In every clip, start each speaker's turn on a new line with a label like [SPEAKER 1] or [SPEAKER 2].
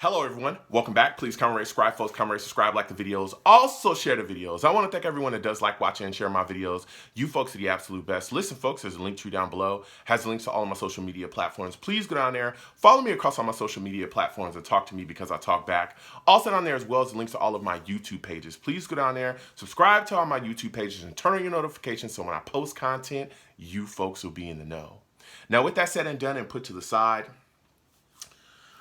[SPEAKER 1] Hello everyone, welcome back. Please comment, rate, subscribe, folks. Comment, rate, subscribe, like the videos. Also share the videos. I want to thank everyone that does like, watch, and share my videos. You folks are the absolute best. Listen folks, there's a link tree down below. Has links to all of my social media platforms. Please go down there, follow me across all my social media platforms and talk to me because I talk back. Also down there as well as links to all of my YouTube pages. Please go down there, subscribe to all my YouTube pages and turn on your notifications so when I post content, you folks will be in the know. Now with that said and done and put to the side,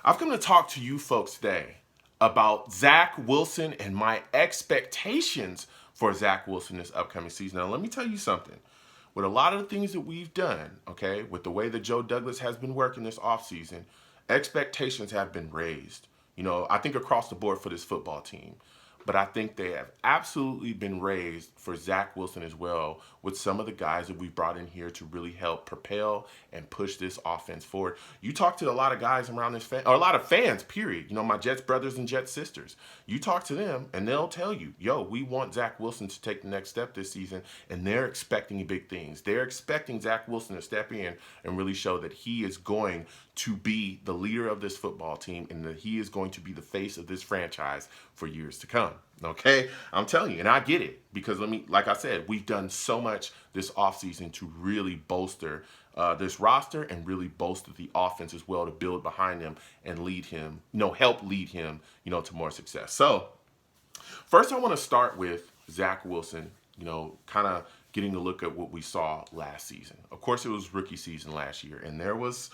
[SPEAKER 1] I've come to talk to you folks today about Zach Wilson and my expectations for Zach Wilson this upcoming season. Now, let me tell you something. With a lot of the things that we've done, okay, with the way that Joe Douglas has been working this offseason, expectations have been raised. You know, I think across the board for this football team. But I think they have absolutely been raised for Zach Wilson as well with some of the guys that we brought in here to really help propel and push this offense forward. You talk to a lot of guys around this or a lot of fans, period. You know, my Jets brothers and Jets sisters. You talk to them and they'll tell you, yo, we want Zach Wilson to take the next step this season, and they're expecting big things. They're expecting Zach Wilson to step in and really show that he is going to be the leader of this football team and that he is going to be the face of this franchise for years to come. Okay, I'm telling you, and I get it because like I said, we've done so much this offseason to really bolster this roster and really bolster the offense as well to build behind him and lead him, help lead him, to more success. So first I want to start with Zach Wilson, kind of getting a look at what we saw last season. Of course, it was rookie season last year, and there was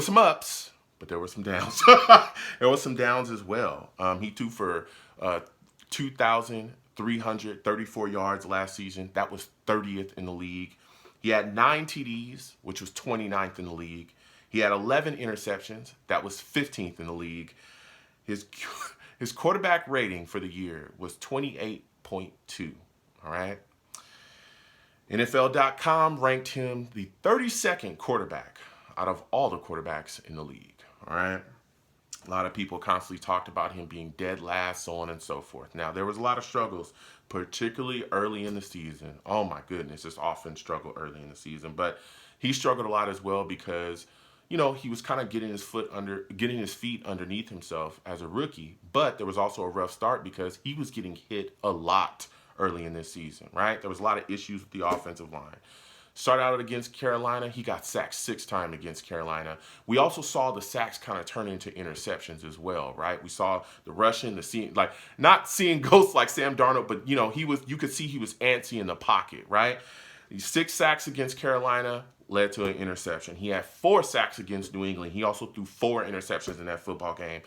[SPEAKER 1] some ups, but there were some downs. There was some downs as well. He threw for 2,334 yards last season. That was 30th in the league. He had 9 TDs, which was 29th in the league. He had 11 interceptions. That was 15th in the league. His quarterback rating for the year was 28.2. All right. NFL.com ranked him the 32nd quarterback out of all the quarterbacks in the league. All right. A lot of people constantly talked about him being dead last, so on and so forth. Now, there was a lot of struggles, particularly early in the season. Oh my goodness, this offense struggled early in the season, but he struggled a lot as well because, he was kind of getting his feet underneath himself as a rookie. But there was also a rough start because he was getting hit a lot early in this season, right? There was a lot of issues with the offensive line. Started out against Carolina. He got sacked 6 times against Carolina. We also saw the sacks kind of turn into interceptions as well, right? We saw the rushing, not seeing ghosts like Sam Darnold, but you could see he was antsy in the pocket, right? 6 sacks against Carolina led to an interception. He had 4 sacks against New England. He also threw 4 interceptions in that football game.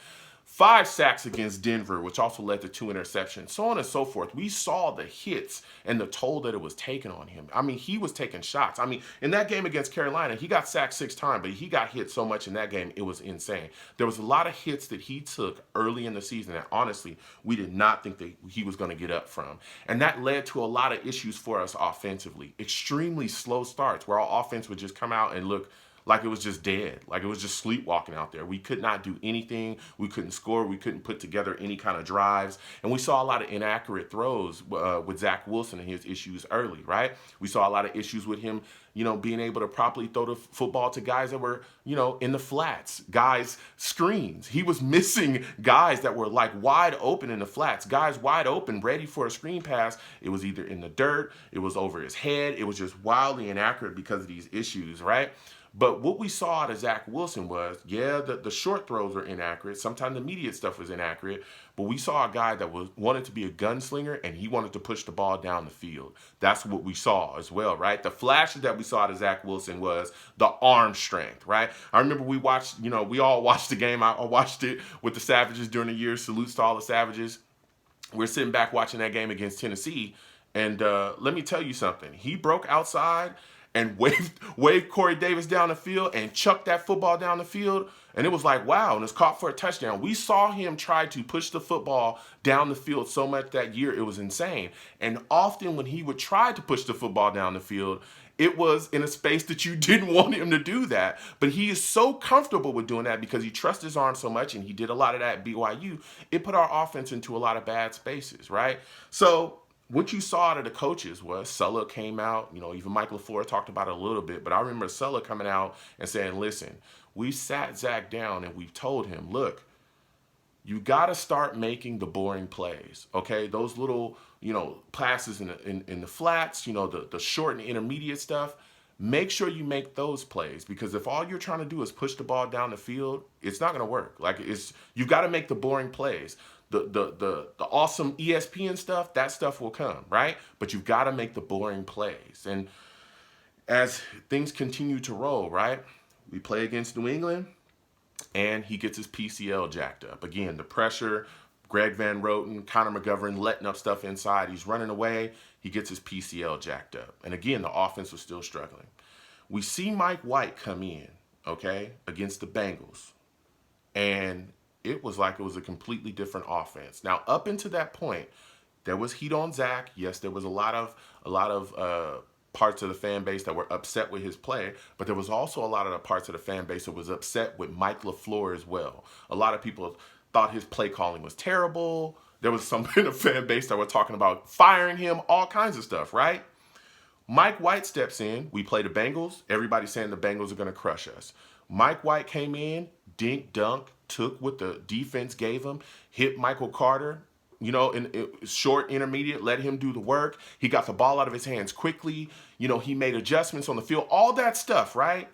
[SPEAKER 1] 5 sacks against Denver, which also led to 2 interceptions, so on and so forth. We saw the hits and the toll that it was taking on him. He was taking shots. In that game against Carolina, he got sacked 6 times, but he got hit so much in that game, it was insane. There was a lot of hits that he took early in the season that, honestly, we did not think that he was going to get up from. And that led to a lot of issues for us offensively. Extremely slow starts where our offense would just come out and look like it was just dead, like it was just sleepwalking out there. We could not do anything. We couldn't score. We couldn't put together any kind of drives. And we saw a lot of inaccurate throws with Zach Wilson and his issues early, right? We saw a lot of issues with him, being able to properly throw the football to guys that were, in the flats, guys, screens. He was missing guys that were like wide open in the flats, guys wide open, ready for a screen pass. It was either in the dirt, it was over his head. It was just wildly inaccurate because of these issues, right? But what we saw out of Zach Wilson was, the short throws were inaccurate. Sometimes the immediate stuff was inaccurate. But we saw a guy that wanted to be a gunslinger, and he wanted to push the ball down the field. That's what we saw as well, right? The flashes that we saw out of Zach Wilson was the arm strength, right? I remember we watched, we all watched the game. I watched it with the Savages during the year. Salutes to all the Savages. We're sitting back watching that game against Tennessee. And let me tell you something. He broke outside and waved Corey Davis down the field and chucked that football down the field. And it was like, wow, and it's caught for a touchdown. We saw him try to push the football down the field so much that year, it was insane. And often when he would try to push the football down the field, it was in a space that you didn't want him to do that. But he is so comfortable with doing that because he trusts his arm so much, and he did a lot of that at BYU. It put our offense into a lot of bad spaces, right? So what you saw out of the coaches was Saleh came out, even Mike LaFleur talked about it a little bit, but I remember Saleh coming out and saying, listen, we sat Zach down and we've told him, look, You got to start making the boring plays, okay? Those little, passes in the flats, the short and intermediate stuff. Make sure you make those plays, because if all you're trying to do is push the ball down the field, it's not going to work. Like, you got to make the boring plays. The awesome ESPN stuff, that stuff will come, right? But you've got to make the boring plays. And as things continue to roll, right? We play against New England, and he gets his PCL jacked up. Again, the pressure, Greg Van Roten, Connor McGovern letting up stuff inside. He's running away. He gets his PCL jacked up. And again, the offense was still struggling. We see Mike White come in, okay, against the Bengals. And it was like it was a completely different offense. Now, up until that point, there was heat on Zach. Yes, there was a lot of parts of the fan base that were upset with his play, but there was also a lot of the parts of the fan base that was upset with Mike LaFleur as well. A lot of people thought his play calling was terrible. There was some in the fan base that were talking about firing him, all kinds of stuff, right? Mike White steps in. We play the Bengals. Everybody's saying the Bengals are going to crush us. Mike White came in, dink, dunk, took what the defense gave him, hit Michael Carter, in short, intermediate, let him do the work. He got the ball out of his hands quickly. He made adjustments on the field, all that stuff, right?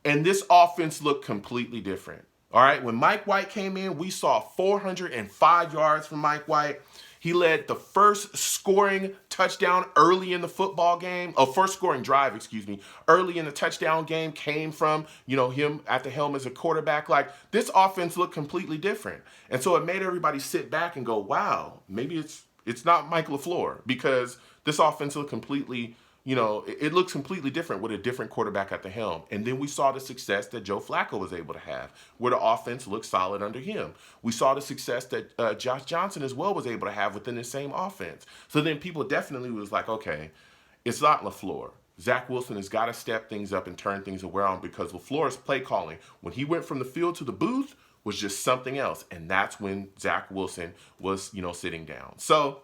[SPEAKER 1] And this offense looked completely different. All right, when Mike White came in, we saw 405 yards from Mike White. He led the first scoring touchdown early in the football game, first scoring drive, early in the touchdown game came from, him at the helm as a quarterback. Like, this offense looked completely different. And so it made everybody sit back and go, wow, maybe it's not Mike LaFleur, because this offense looked completely, it looks completely different with a different quarterback at the helm. And then we saw the success that Joe Flacco was able to have, where the offense looked solid under him. We saw the success that Josh Johnson as well was able to have within the same offense. So then people definitely was like, okay, it's not LaFleur. Zach Wilson has got to step things up and turn things around, because LaFleur's play calling, when he went from the field to the booth, was just something else. And that's when Zach Wilson was, sitting down. So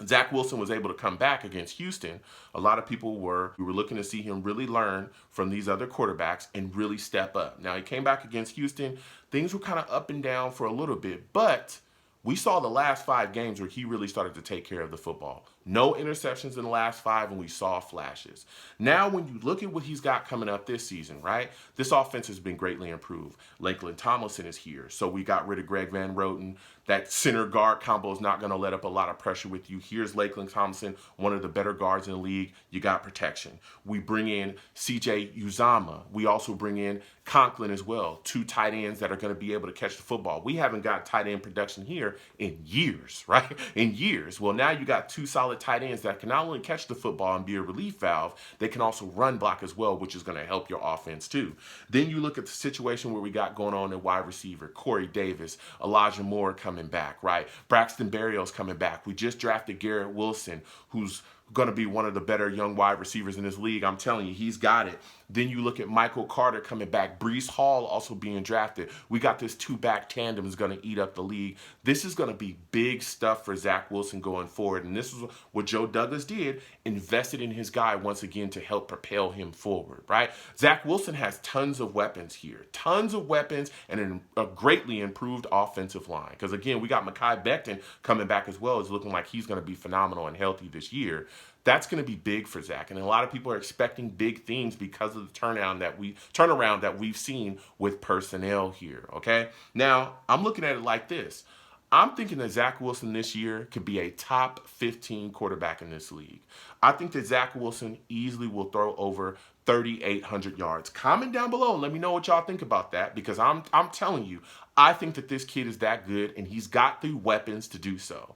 [SPEAKER 1] Zach Wilson was able to come back against Houston. A lot of people we were looking to see him really learn from these other quarterbacks and really step up. Now, he came back against Houston. Things were kind of up and down for a little bit, but we saw the last 5 games where he really started to take care of the football. No interceptions in the last 5, and we saw flashes. Now, when you look at what he's got coming up this season, right, this offense has been greatly improved. Lakeland Tomlinson is here, so we got rid of Greg Van Roten. That center guard combo is not going to let up a lot of pressure with you. Here's Lakeland Tomlinson, one of the better guards in the league. You got protection. We bring in CJ Uzama. We also bring in Conklin as well, 2 tight ends that are going to be able to catch the football. We haven't got tight end production here in years, right? In years. Well, now you got 2 solid tight ends that can not only catch the football and be a relief valve, they can also run block as well, which is going to help your offense too. Then you look at the situation where we got going on in wide receiver. Corey Davis, Elijah Moore coming back, right? Braxton Berrios coming back. We just drafted Garrett Wilson, who's going to be one of the better young wide receivers in this league. I'm telling you, he's got it. Then you look at Michael Carter coming back. Breece Hall also being drafted. We got this 2-back tandem is going to eat up the league. This is going to be big stuff for Zach Wilson going forward. And this is what Joe Douglas did, invested in his guy once again to help propel him forward, right? Zach Wilson has tons of weapons here. Tons of weapons and a greatly improved offensive line. Because, again, we got Mekhi Becton coming back as well. It's looking like he's going to be phenomenal and healthy this year. That's going to be big for Zach. And a lot of people are expecting big things because of the turnaround that we've seen with personnel here, okay? Now, I'm looking at it like this. I'm thinking that Zach Wilson this year could be a top 15 quarterback in this league. I think that Zach Wilson easily will throw over 3,800 yards. Comment down below and let me know what y'all think about that, because I'm telling you, I think that this kid is that good and he's got the weapons to do so.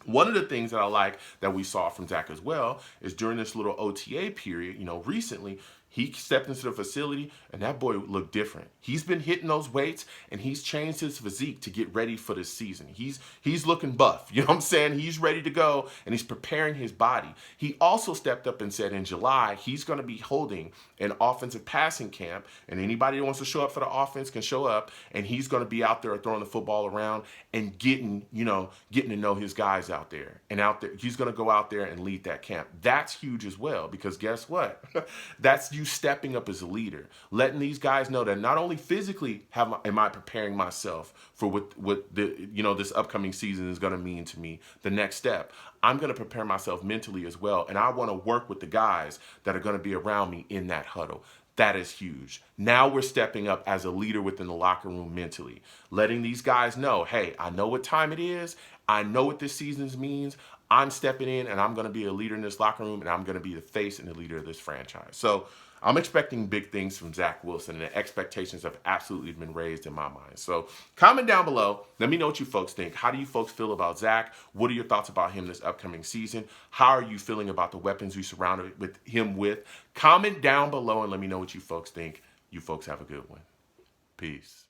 [SPEAKER 1] One of the things that I like that we saw from Zach as well is during this little OTA period, recently, he stepped into the facility and that boy looked different. He's been hitting those weights and he's changed his physique to get ready for this season. He's looking buff. You know what I'm saying? He's ready to go and he's preparing his body. He also stepped up and said in July, he's going to be holding an offensive passing camp, and anybody that wants to show up for the offense can show up, and he's going to be out there throwing the football around and getting to know his guys out there. And he's going to go out there and lead that camp. That's huge as well, because guess what? That's you stepping up as a leader, letting these guys know that not only physically am I preparing myself for what the this upcoming season is going to mean to me, the next step. I'm going to prepare myself mentally as well, and I want to work with the guys that are going to be around me in that huddle. That is huge. Now we're stepping up as a leader within the locker room mentally, letting these guys know, hey, I know what time it is. I know what this season means. I'm stepping in and I'm going to be a leader in this locker room, and I'm going to be the face and the leader of this franchise. So I'm expecting big things from Zach Wilson, and the expectations have absolutely been raised in my mind. So comment down below. Let me know what you folks think. How do you folks feel about Zach? What are your thoughts about him this upcoming season? How are you feeling about the weapons you surrounded him with? Comment down below and let me know what you folks think. You folks have a good one. Peace.